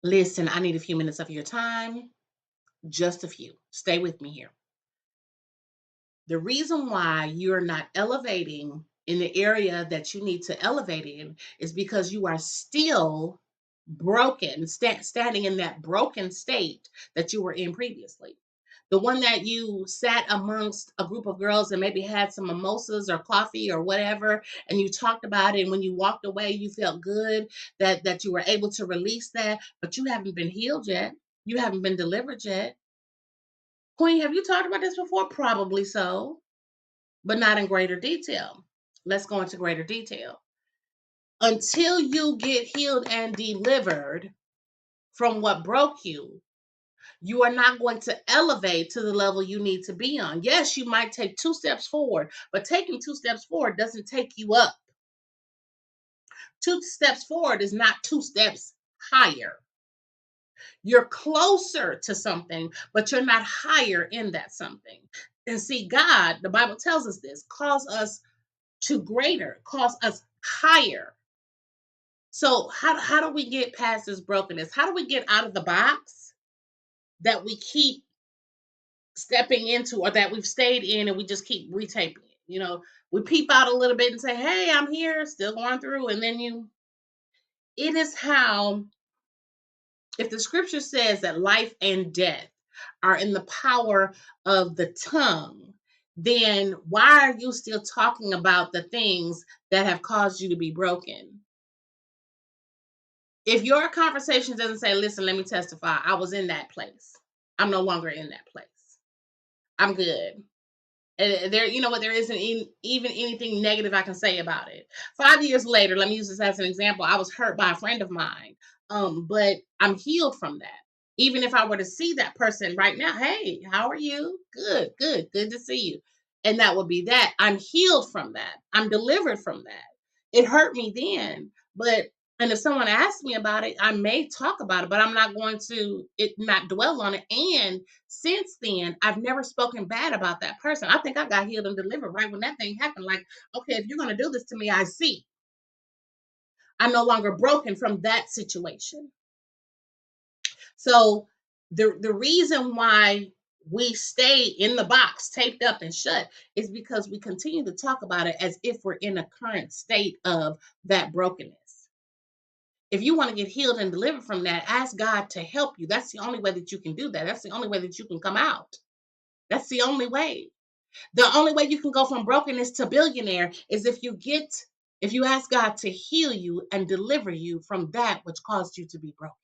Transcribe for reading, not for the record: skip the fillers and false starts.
Listen, I need a few minutes of your time, just a few. Stay with me here. The reason why you're not elevating in the area that you need to elevate in is because you are still broken, standing in that broken state that you were in previously. The one that you sat amongst a group of girls and maybe had some mimosas or coffee or whatever, and you talked about it. And when you walked away, you felt good that you were able to release that, but you haven't been healed yet. You haven't been delivered yet. Queen, have you talked about this before? Probably so, but not in greater detail. Let's go into greater detail. Until you get healed and delivered from what broke you, you are not going to elevate to the level you need to be on. Yes, you might take 2 steps forward, but taking 2 steps forward doesn't take you up. 2 steps forward is not 2 steps higher. You're closer to something, but you're not higher in that something. And see, God, the Bible tells us this, calls us to greater, calls us higher. So how do we get past this brokenness? How do we get out of the box that we keep stepping into or that we've stayed in and we just keep retaping it? We peep out a little bit and say, hey, I'm here, still going through. And then it is how, if the scripture says that life and death are in the power of the tongue, then why are you still talking about the things that have caused you to be broken? If your conversation doesn't say, listen, let me testify, I was in that place. I'm no longer in that place. I'm good. And there, you know what, there isn't even anything negative I can say about it. 5 years later, let me use this as an example. I was hurt by a friend of mine, but I'm healed from that. Even if I were to see that person right now, hey, how are you? Good, good to see you. And that would be that. I'm healed from that. I'm delivered from that. It hurt me then, but and if someone asks me about it, I may talk about it, but I'm not going to not dwell on it. And since then, I've never spoken bad about that person. I think I got healed and delivered right when that thing happened. Like, okay, if you're going to do this to me, I see. I'm no longer broken from that situation. So the reason why we stay in the box, taped up and shut, is because we continue to talk about it as if we're in a current state of that brokenness. If you want to get healed and delivered from that, ask God to help you. That's the only way that you can do that. That's the only way that you can come out. That's the only way. The only way you can go from brokenness to billionaire is if you ask God to heal you and deliver you from that which caused you to be broken.